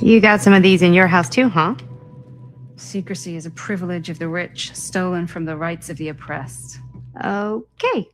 You got some of these in your house too, huh? Secrecy is a privilege of the rich, stolen from the rights of the oppressed. Okay.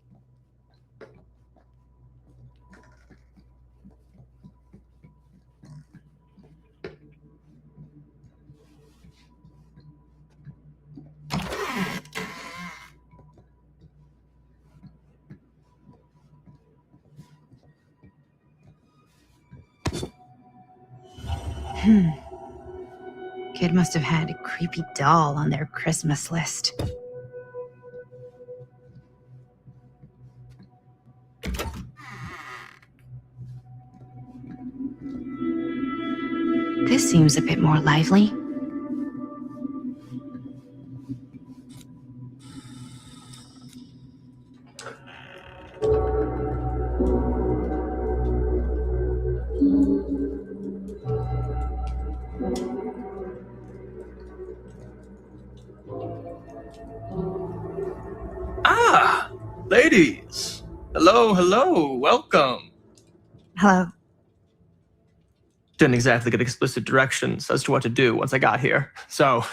Kid must have had a creepy doll on their Christmas list. This seems a bit more lively. Ah, ladies. Hello, welcome. Hello. Didn't exactly get explicit directions as to what to do once I got here, so.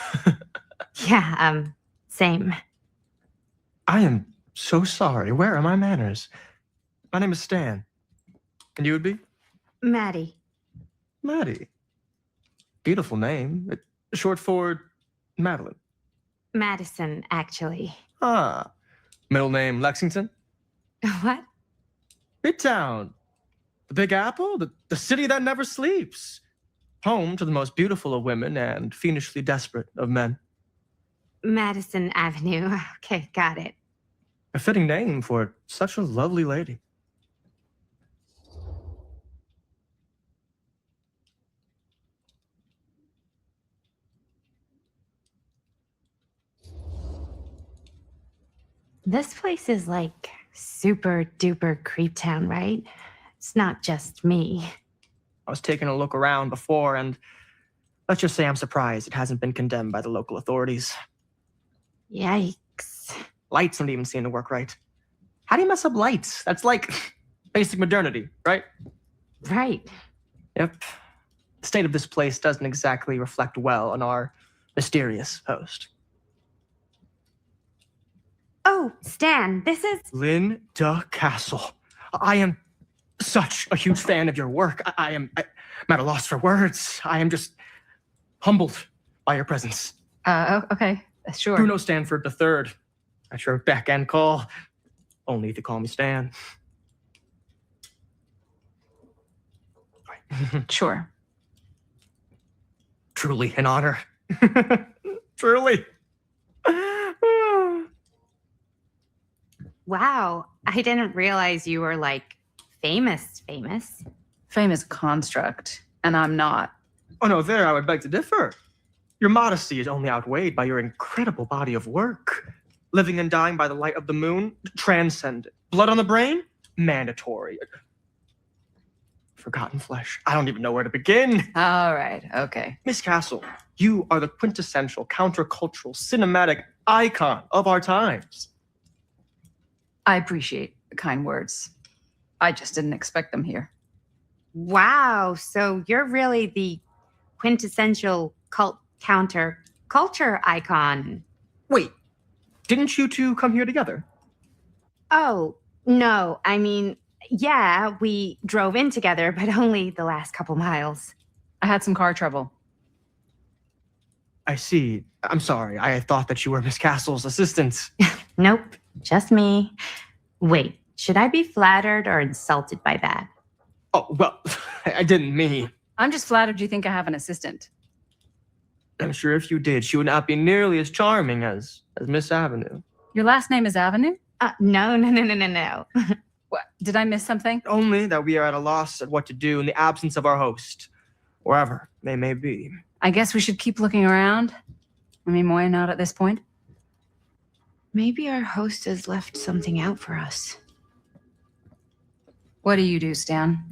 Yeah, same. I am so sorry. Where are my manners? My name is Stan. And you would be? Maddie. Maddie. Beautiful name. Short for Madeline. Madison, actually. Ah. Middle name Lexington? What? Midtown. The Big Apple? The city that never sleeps. Home to the most beautiful of women and fiendishly desperate of men. Madison Avenue. Okay, got it. A fitting name for such a lovely lady. This place is like super duper creep town, right? It's not just me. I was taking a look around before, and let's just say I'm surprised it hasn't been condemned by the local authorities. Yikes. Lights don't even seem to work right. How do you mess up lights? That's like basic modernity, right? Right. Yep. The state of this place doesn't exactly reflect well on our mysterious host. Oh, Stan, this is... Linda Castle. I am such a huge fan of your work. I'm at a loss for words. I am just humbled by your presence. Okay, sure. Bruno Stanford III, at your beck and call. Only if you call me Stan. Sure. Truly an honor. Truly. Wow, I didn't realize you were like famous. Fame is a construct, and I'm not. Oh no, there I would beg to differ. Your modesty is only outweighed by your incredible body of work. Living and dying by the light of the moon, transcendent. Blood on the brain, mandatory. Forgotten flesh. I don't even know where to begin. All right, okay. Miss Castle, you are the quintessential countercultural cinematic icon of our times. I appreciate the kind words. I just didn't expect them here. Wow, so you're really the quintessential counter-culture icon. Wait, didn't you two come here together? Oh, no, I mean, yeah, we drove in together, but only the last couple miles. I had some car trouble. I see. I'm sorry. I thought that you were Miss Castle's assistant. Nope, just me. Wait, should I be flattered or insulted by that? Oh, well, I didn't mean. I'm just flattered you think I have an assistant. I'm sure if you did, she would not be nearly as charming as Miss Avenue. Your last name is Avenue? No. What? Did I miss something? Only that we are at a loss at what to do in the absence of our host, wherever they may be. I guess we should keep looking around. I mean, why not at this point? Maybe our host has left something out for us. What do you do, Stan?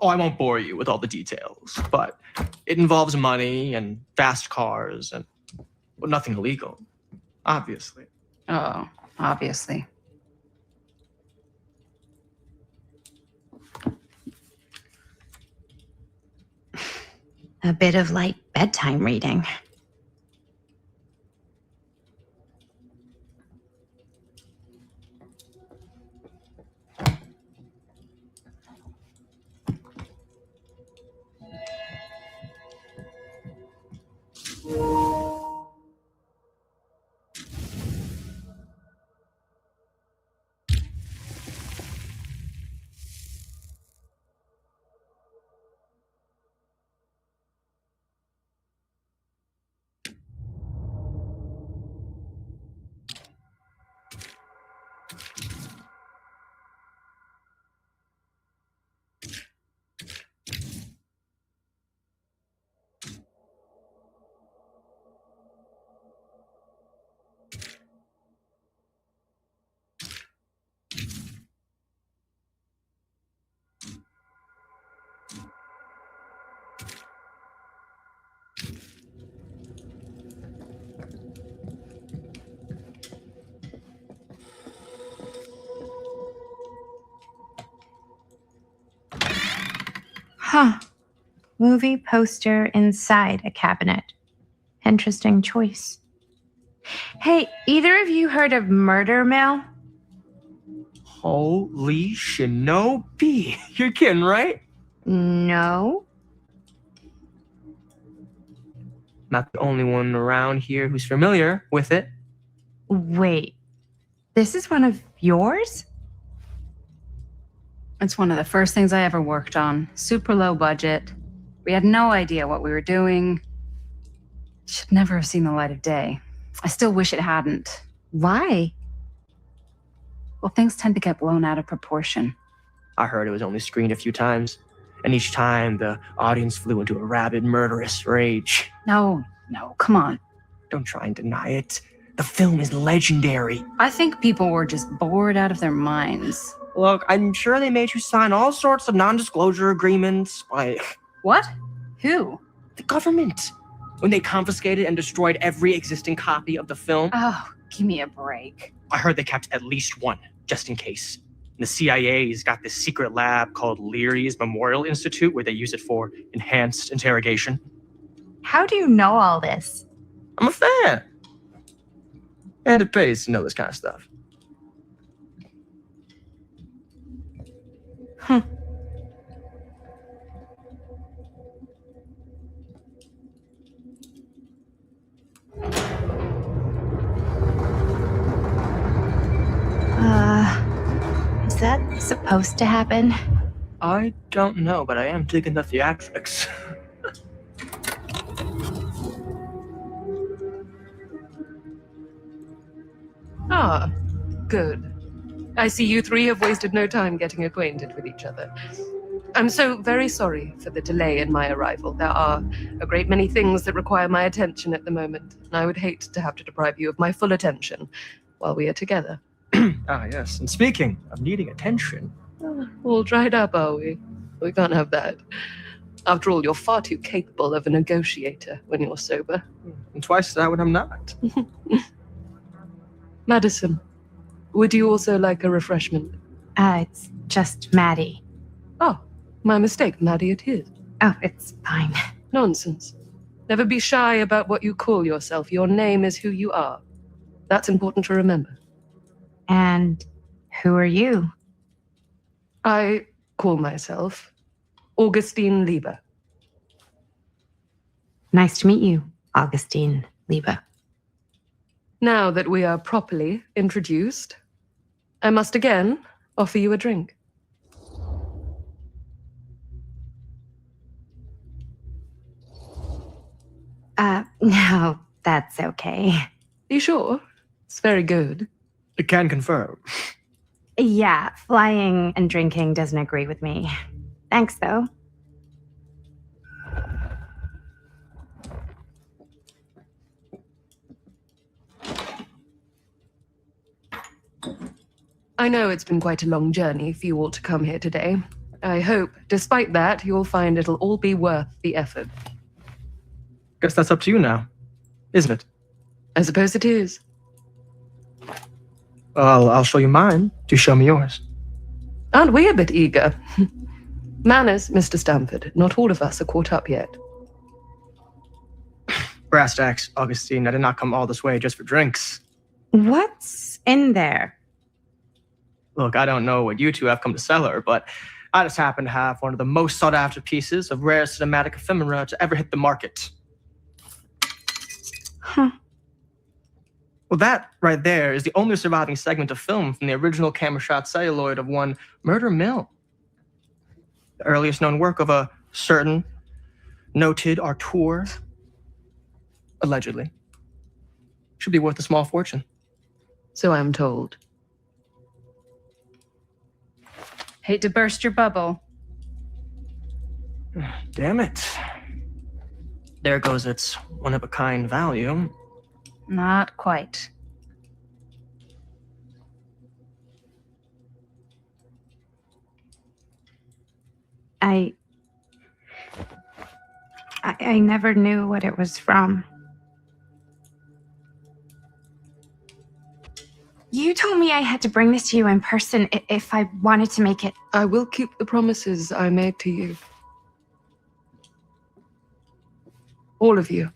Oh, I won't bore you with all the details, but it involves money and fast cars and well, nothing illegal, obviously. Oh, obviously. A bit of light bedtime reading. Huh. Movie poster inside a cabinet. Interesting choice. Hey, either of you heard of Murder Mill? Holy shinobi. You're kidding, right? No. Not the only one around here who's familiar with it. Wait. This is one of yours? It's one of the first things I ever worked on. Super low budget. We had no idea what we were doing. Should never have seen the light of day. I still wish it hadn't. Why? Well, things tend to get blown out of proportion. I heard it was only screened a few times, and each time the audience flew into a rabid, murderous rage. No, come on. Don't try and deny it. The film is legendary. I think people were just bored out of their minds. Look, I'm sure they made you sign all sorts of non-disclosure agreements. Like, What? Who? the government. When they confiscated and destroyed every existing copy of the film, Oh, give me a break. I heard they kept at least one, just in case. The CIA's got this secret lab called Leary's Memorial Institute where they use it for enhanced interrogation. How do you know all this? I'm a fan. And it pays to know this kind of stuff. Is that supposed to happen? I don't know, but I am digging the theatrics. Ah, good. I see you three have wasted no time getting acquainted with each other. I'm so very sorry for the delay in my arrival. There are a great many things that require my attention at the moment, and I would hate to have to deprive you of my full attention while we are together. Ah, yes. And speaking of needing attention, All dried up, are we? We can't have that. After all, you're far too capable of a negotiator when you're sober. and twice that when I'm not. Madison, would you also like a refreshment? It's just Maddie. Oh, my mistake, Maddie it is. Oh, it's fine. Nonsense. Never be shy about what you call yourself. Your name is who you are. That's important to remember. And who are you? I call myself Augustine Lieber. Nice to meet you, Augustine Lieber. Now that we are properly introduced, I must again offer you a drink. No, that's okay. You sure? It's very good. I can confirm. Yeah, flying and drinking doesn't agree with me. Thanks, though. I know it's been quite a long journey for you all to come here today. I hope, despite that, you'll find it'll all be worth the effort. Guess that's up to you now, isn't it? I suppose it is. Well, I'll show you mine. Do show me yours. Aren't we a bit eager? Manners, Mr. Stamford. Not all of us are caught up yet. Brass tacks, Augustine. I did not come all this way just for drinks. What's in there? Look, I don't know what you two have come to sell her, but I just happen to have one of the most sought-after pieces of rare cinematic ephemera to ever hit the market. Huh. Well, that right there is the only surviving segment of film from the original camera shot celluloid of one Murder Mill. The earliest known work of a certain noted auteur, allegedly. Should be worth a small fortune. So I'm told. Hate to burst your bubble. Damn it. There goes its one-of-a-kind value. Not quite. I never knew what it was from. You told me I had to bring this to you in person if I wanted to make it. I will keep the promises I made to you. All of you.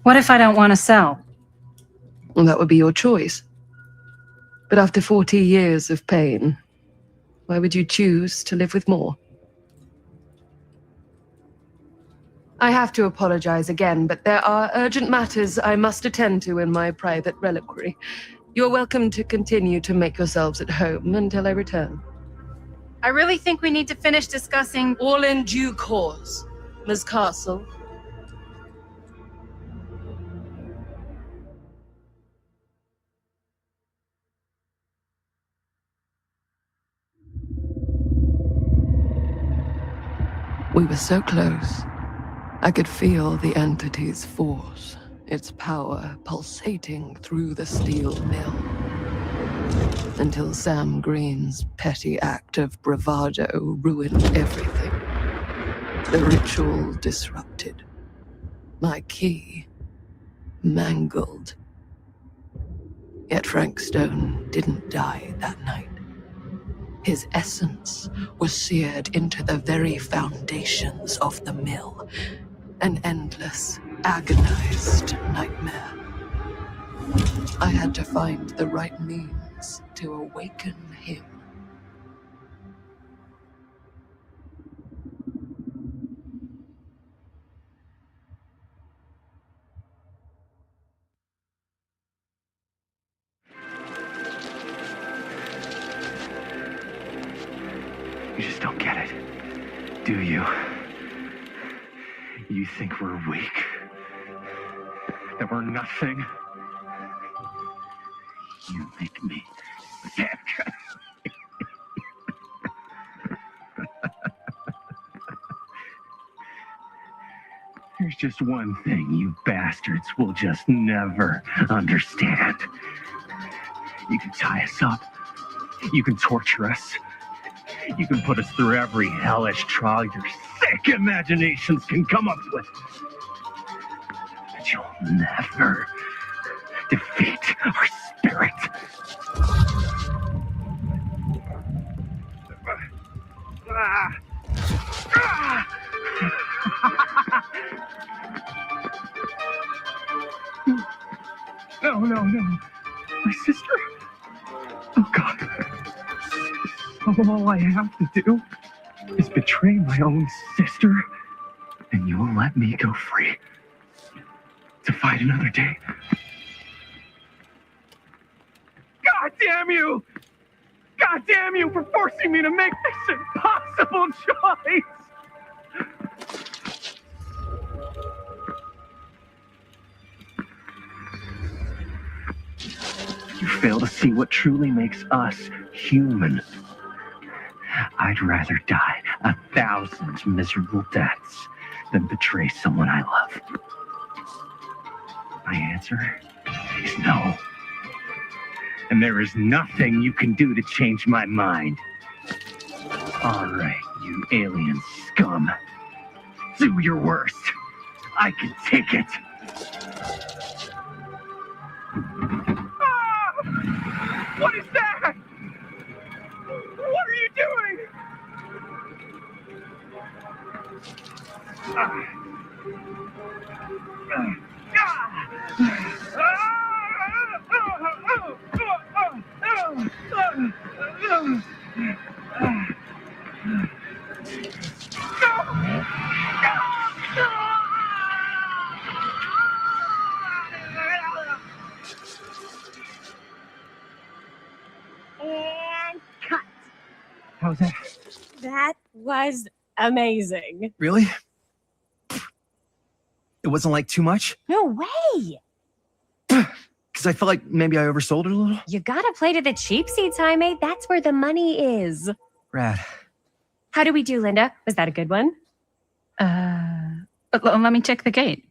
What if I don't want to sell? Well, that would be your choice. But after 40 years of pain, why would you choose to live with more? I have to apologize again, but there are urgent matters I must attend to in my private reliquary. You're welcome to continue to make yourselves at home until I return. I really think we need to finish discussing. All in due course, Ms. Castle. We were so close. I could feel the entity's force, its power pulsating through the steel mill. Until Sam Green's petty act of bravado ruined everything. The ritual disrupted. My key mangled. Yet Frank Stone didn't die that night. His essence was seared into the very foundations of the mill. An endless, agonized nightmare. I had to find the right means to awaken him. You just don't get it, do you? You think we're weak? That we're nothing? You make me sick. There's just one thing you bastards will just never understand. You can tie us up. You can torture us. You can put us through every hellish trial your sick imaginations can come up with. But you'll never defeat our spirit. No. My sister? Oh, God. All I have to do is betray my own sister, and you'll let me go free to fight another day. God damn you! God damn you for forcing me to make this impossible choice! You fail to see what truly makes us human. I'd rather die 1,000 miserable deaths than betray someone I love. My answer is no. And there is nothing you can do to change my mind. All right, you alien scum. Do your worst. I can take it. Ah! What is that? What are you doing? And cut. How's that? That was amazing. Really? It wasn't like too much? No way. Because I felt like maybe I oversold it a little? You gotta play to the cheap seats, Jaime. That's where the money is. Rad. How did we do, Linda? Was that a good one? Let me check the gate.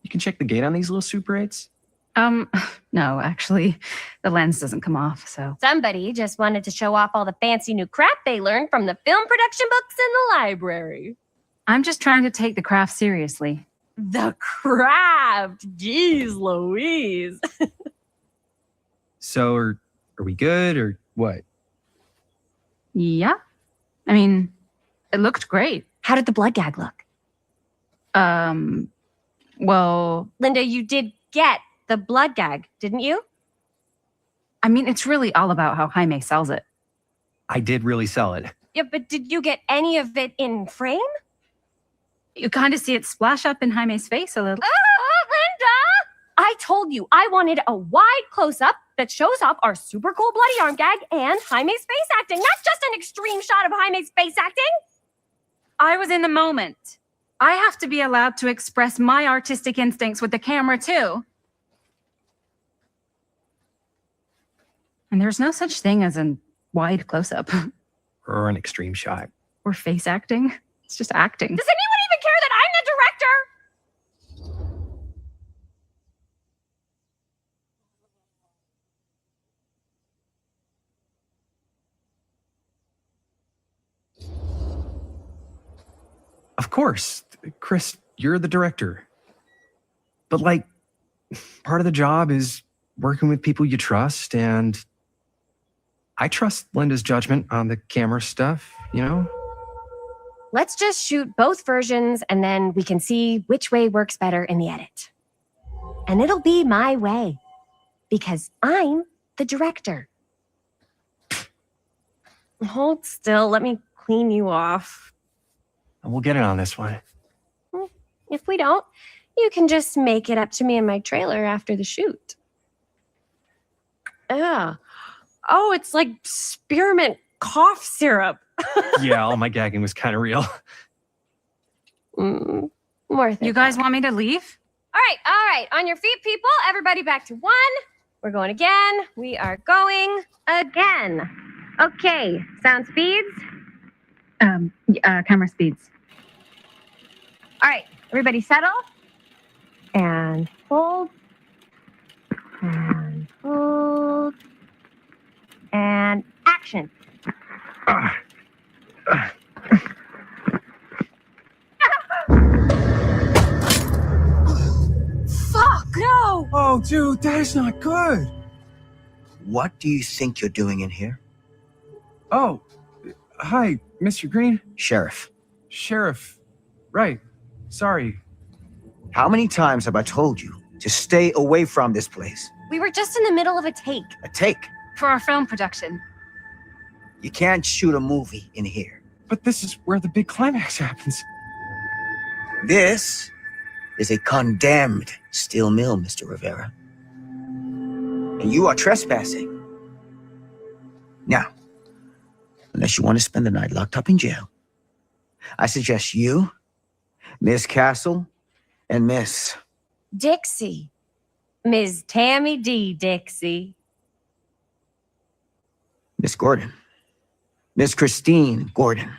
You can check the gate on these little Super 8s? No, actually, the lens doesn't come off, so. Somebody just wanted to show off all the fancy new crap they learned from the film production books in the library. I'm just trying to take the craft seriously. The craft! Jeez Louise. So, are we good or what? Yeah. I mean, it looked great. How did the blood gag look? Well, Linda, you did get the blood gag, didn't you? I mean, it's really all about how Jaime sells it. I did really sell it. Yeah, but did you get any of it in frame? You kind of see it splash up in Jaime's face a little. Linda! I told you I wanted a wide close-up that shows off our super cool bloody arm gag and Jaime's face acting, not just an extreme shot of Jaime's face acting. I was in the moment. I have to be allowed to express my artistic instincts with the camera, too. And there's no such thing as a wide close-up Or an extreme shot. or face acting. It's just acting. Does anyone even care that I'm the director? Of course. Chris, you're the director. But like, part of the job is working with people you trust, and I trust Linda's judgment on the camera stuff, you know? Let's just shoot both versions and then we can see which way works better in the edit. And it'll be my way because I'm the director. Hold still. Let me clean you off. And we'll get it on this one. If we don't, you can just make it up to me in my trailer after the shoot. Ugh. Oh, it's like spearmint cough syrup. Yeah, all my gagging was kind of real. Worth it. You guys want me to leave? All right. On your feet, people. Everybody back to one. We're going again. We are going again. Okay. Sound speeds. Camera speeds. All right. Everybody settle. And hold. And hold. And action. Fuck! No! Oh, dude, that is not good. What do you think you're doing in here? Oh, hi, Mr. Green. Sheriff, Sheriff. Right. Sorry. how many times have I told you to stay away from this place? We were just in the middle of a take. A take. For our film production. You can't shoot a movie in here. But this is where the big climax happens. This is a condemned steel mill, Mr. Rivera. And you are trespassing. Now, unless you want to spend the night locked up in jail, I suggest you, Miss Castle, and Miss... Dixie. Ms. Tammy D. Dixie. Miss Gordon. Miss Christine Gordon.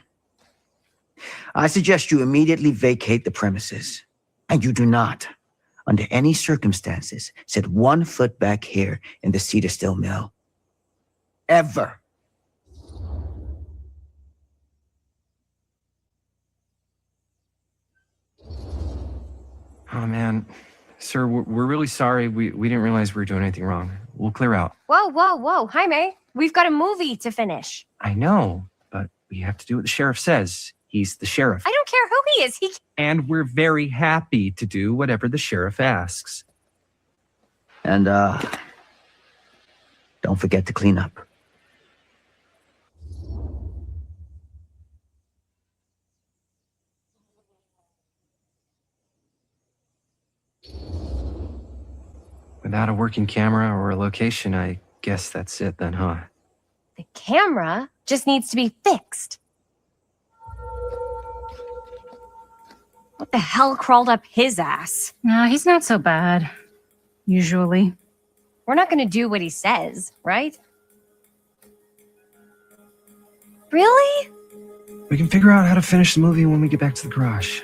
I suggest you immediately vacate the premises, and you do not, under any circumstances, set 1 foot back here in the Cedar Steel Mill. Ever. Oh, man. Sir, we're really sorry. We didn't realize we were doing anything wrong. We'll clear out. Whoa. Jaime, we've got a movie to finish. I know, but we have to do what the sheriff says. He's the sheriff. I don't care who he is. And we're very happy to do whatever the sheriff asks. And, don't forget to clean up. Without a working camera or a location, I guess that's it then, huh? The camera just needs to be fixed. What the hell crawled up his ass? No, he's not so bad. Usually. We're not going to do what he says, right? Really? We can figure out how to finish the movie when we get back to the garage.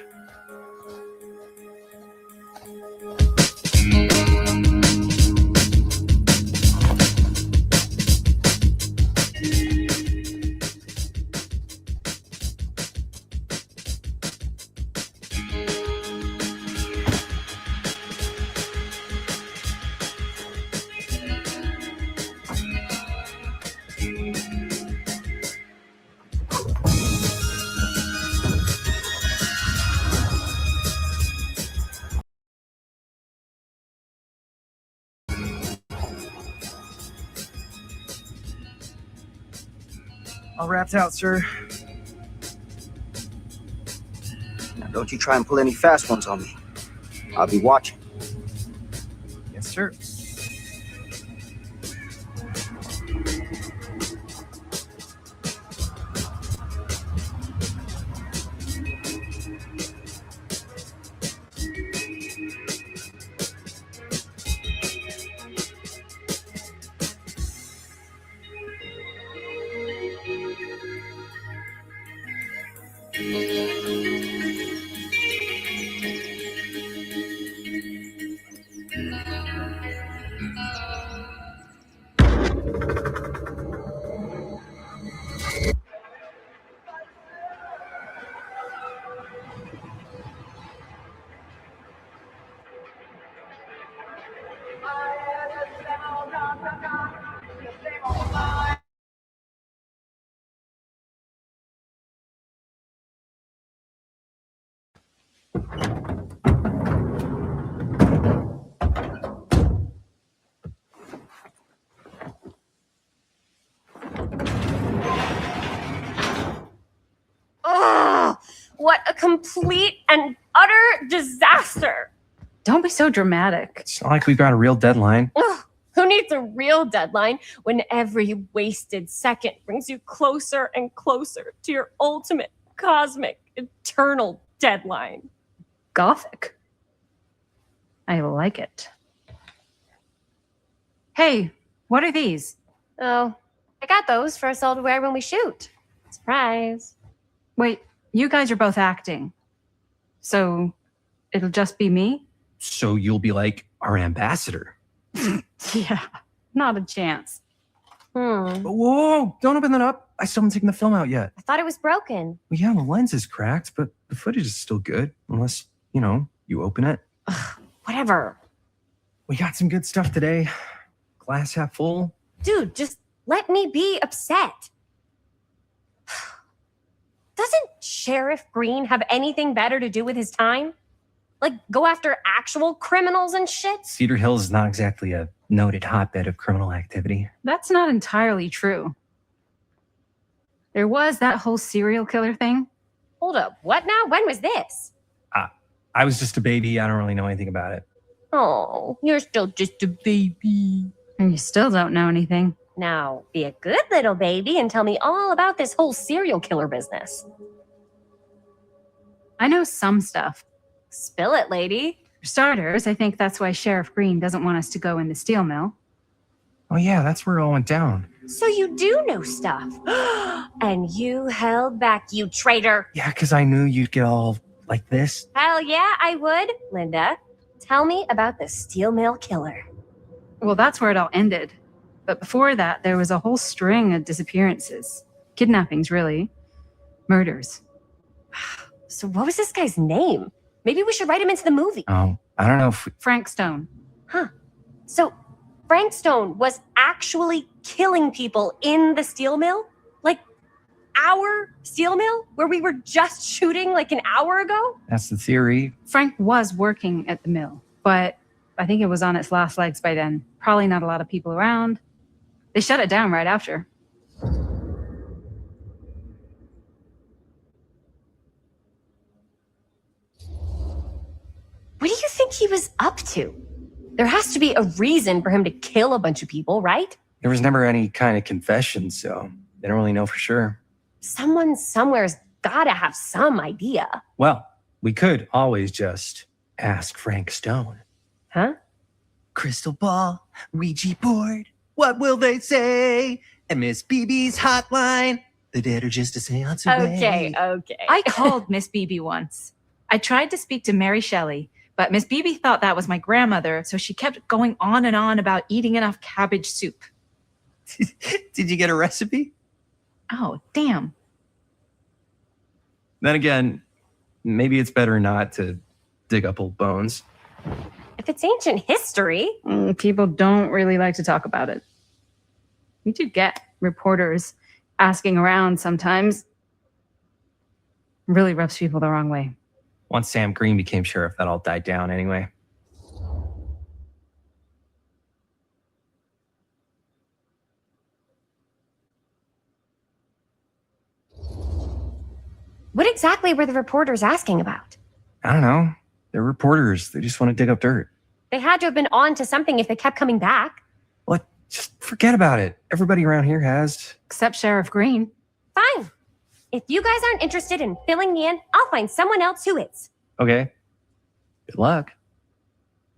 All wrapped out, sir. Now, don't you try and pull any fast ones on me. I'll be watching. Yes, sir. Ugh! What a complete and utter disaster! Don't be so dramatic. It's not like we've got a real deadline. Ugh, who needs a real deadline when every wasted second brings you closer and closer to your ultimate, cosmic, eternal deadline? Gothic. I like it. Hey, what are these? Oh, I got those for us all to wear when we shoot. Surprise. Wait, you guys are both acting. So it'll just be me? So you'll be like our ambassador. Yeah, not a chance. Whoa, whoa, don't open that up. I still haven't taken the film out yet. I thought it was broken. Well, yeah, the lens is cracked, but the footage is still good. Unless, you open it. Whatever. We got some good stuff today. Glass half full. Dude, just let me be upset. Doesn't Sheriff Green have anything better to do with his time? Like, go after actual criminals and shit? Cedar Hills is not exactly a noted hotbed of criminal activity. That's not entirely true. There was that whole serial killer thing. Hold up, what now? When was this? I was just a baby. I don't really know anything about it. Oh, you're still just a baby. And you still don't know anything. Now, be a good little baby and tell me all about this whole serial killer business. I know some stuff. Spill it, lady. For starters, I think that's why Sheriff Green doesn't want us to go in the steel mill. Oh, yeah, that's where it all went down. So you do know stuff. And you held back, you traitor. Yeah, because I knew you'd get all like this. Hell yeah, I would. Linda, tell me about the steel mill killer. Well, that's where it all ended. But before that, there was a whole string of disappearances. Kidnappings, really. Murders. So what was this guy's name? Maybe we should write him into the movie. Oh, I don't know if... Frank Stone. Huh. So Frank Stone was actually killing people in the steel mill? our steel mill where we were just shooting like an hour ago? That's the theory. Frank was working at the mill, but I think it was on its last legs by then. Probably not a lot of people around. They shut it down right after. What do you think he was up to? There has to be a reason for him to kill a bunch of people, right? There was never any kind of confession, so they don't really know for sure. Someone somewhere's gotta have some idea. Well, we could always just ask Frank Stone. Huh? Crystal ball, Ouija board. What will they say? And Miss BB's hotline. The dead are just a seance away. Okay. I called Miss Beebe once. I tried to speak to Mary Shelley, but Miss Beebe thought that was my grandmother, so she kept going on and on about eating enough cabbage soup. Did you get a recipe? Oh, damn. Then again, maybe it's better not to dig up old bones. If it's ancient history. People don't really like to talk about it. We do get reporters asking around sometimes. Really rubs people the wrong way. Once Sam Green became sheriff, that all died down anyway. What exactly were the reporters asking about? I don't know. They're reporters. They just want to dig up dirt. They had to have been on to something if they kept coming back. What? Just forget about it. Everybody around here has. Except Sheriff Green. Fine. If you guys aren't interested in filling me in, I'll find someone else who is. Okay. Good luck.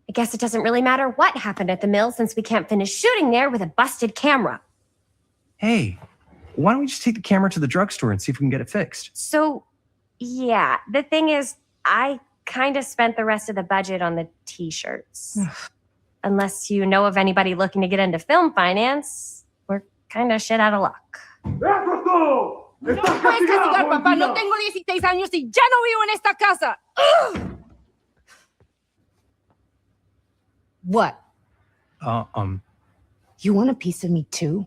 I guess it doesn't really matter what happened at the mill since we can't finish shooting there with a busted camera. Hey, why don't we just take the camera to the drugstore and see if we can get it fixed? So, yeah, the thing is, I kind of spent the rest of the budget on the t-shirts. Unless you know of anybody looking to get into film finance, we're kind of shit out of luck. No puedes castigar, papá. No tengo 16 años y ya no vivo en esta casa. Ugh. What? You want a piece of me too?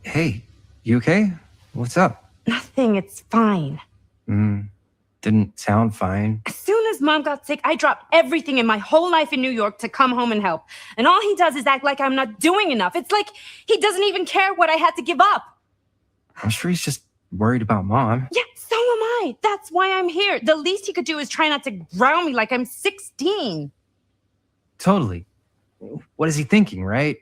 Hey, you okay? What's up? Nothing. It's fine. Didn't sound fine. As soon as Mom got sick, I dropped everything in my whole life in New York to come home and help. And all he does is act like I'm not doing enough. It's like he doesn't even care what I had to give up. I'm sure he's just worried about Mom. Yeah, so am I. That's why I'm here. The least he could do is try not to ground me like I'm 16. Totally. What is he thinking, right?